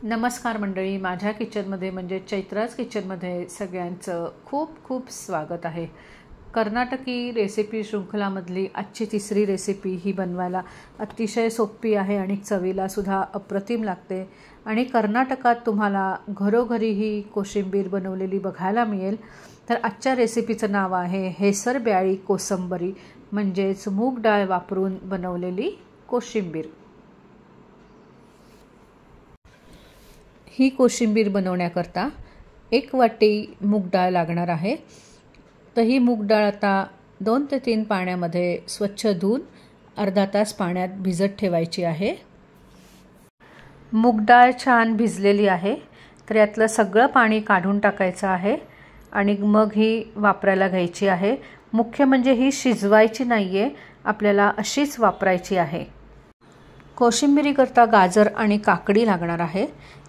नमस्कार मंडळी, माझ्या किचनमध्ये म्हणजे चैत्राज किचनमध्ये सगळ्यांचं खूप खूप स्वागत आहे। कर्नाटकी रेसिपी शृंखलामधली आजची तिसरी रेसिपी ही बनवायला अतिशय सोपी आहे आणि चवीला सुद्धा अप्रतिम लागते आणि कर्नाटकात तुम्हाला घरोघरी ही कोशिंबीर बनवलेली बघायला मिळेल। तर आजच्या रेसिपीचं नाव आहे हेसर ब्याळी कोसंबरी, म्हणजेच मूग डाळ वापरून बनवलेली कोशिंबीर। ही कोशिंबीर बनवण्याकरता 1 वाटी मूग डाळ लागणार आहे। तर ही मूग डाळ आता 2 ते 3 पाण्यामध्ये स्वच्छ धुवून अर्धा तास पाण्यात भिजत ठेवायची आहे। मूग डाळ छान भिजलेली आहे, तर यातलं सगळं पाणी काढून टाकायचं आहे आणि मग ही वापरायला घ्यायची आहे। मुख्य म्हणजे ही शिजवायची नाहीये, आपल्याला अशीच वापरायची आहे। कोशिंबिरीकरता गाजर आणि काकडी लागणार आहे।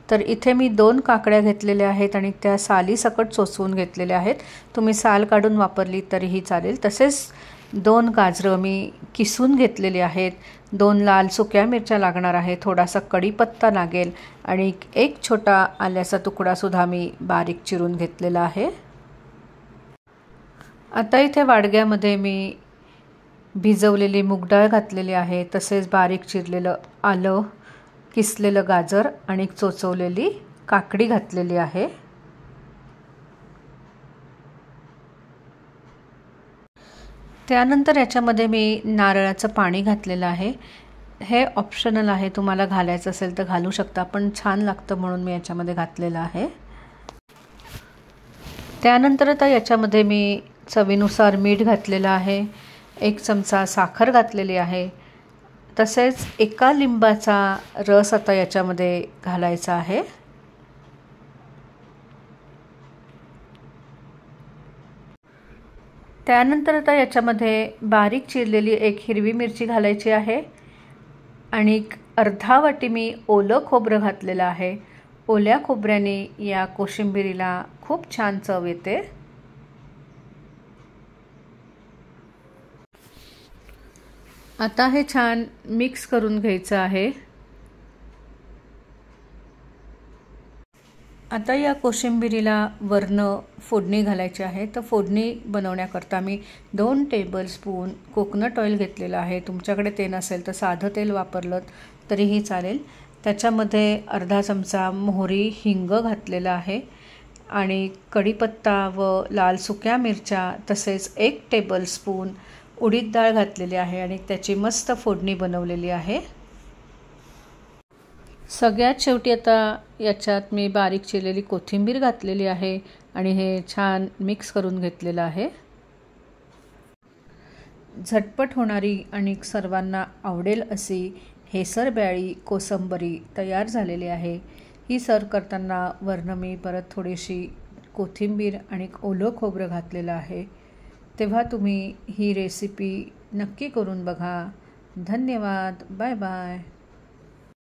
तर इथे मी 2 काकड्या घेतलेल्या आहेत आणि त्या साली सकट चोचवून घेतलेल्या आहेत। तुम्ही साल काढून वापरली तरीही चालेल। तसेच 2 गाजरं मी किसून घेतलेली आहेत। 2 लाल सुक्या मिरच्या लागणार आहे, थोडासा कढीपत्ता लागेल आणि 1 छोटा आल्याचा तुकडा सुद्धा मी बारीक चिरून घेतलेला आहे। आता इथे वाडग्यामध्ये मी भिजवलेली मूग डाळ घातलेली आहे, तसेच बारीक चिरलेलं आलं, किसलेलं गाजर आणि चोचवलेली काकडी घातलेली आहे। त्यानंतर याच्यामध्ये मी नारळाचं पाणी घातलेलं आहे। हे ऑप्शनल आहे, तुम्हाला घालायचं असेल तर घालू शकता, पण छान लागतं म्हणून मी याच्यामध्ये घातलेलं आहे। त्यानंतर आता याच्यामध्ये मी चवीनुसार मीठ घातलेलं आहे, 1 चमचा साखर घातलेली आहे, तसेच 1 लिंबाचा रस आता याच्यामध्ये घालायचा आहे। त्यानंतर आता याच्यामध्ये बारीक चिरलेली 1 हिरवी मिरची घालायची आहे आणि अर्धा वाटी मी ओलं खोबरं घातलेलं आहे। ओल्या खोबऱ्याने या कोशिंबिरीला खूप छान चव येते। आता हे छान मिक्स करून घ्यायचं आहे। आता या कोशिंबिरीला वरनं फोडणी घालायची आहे। तर फोडणी बनवण्याकरता मी 2 टेबलस्पून कोकोनट ऑइल घेतलेलं आहे। तुमच्याकडे ते नसेल तर साधं तेल वापरलं तरीही चालेल। त्याच्यामध्ये अर्धा चमचा मोहरी, हिंग घातलेला आहे आणि कढीपत्ता व लाल सुक्या मिरच्या, तसेच 1 टेबलस्पून उडीद डाळ घातलेली आहे आणि त्याची मस्त फोडणी बनवलेली आहे। सगळ्यात शेवटी आता याच्यात मी बारीक चिरलेली कोथिंबीर घातलेली आहे आणि हे छान मिक्स करून घेतलेलं आहे। झटपट होणारी आणि सर्वांना आवडेल अशी हेसर ब्याळी कोसंबरी तयार झालेली आहे। ही सर्व करताना वरनं मी परत थोडीशी कोथिंबीर आणि ओलं खोबरं घातलेलं आहे। तेव्हा तुम्ही ही रेसिपी नक्की करून बघा। धन्यवाद, बाय बाय।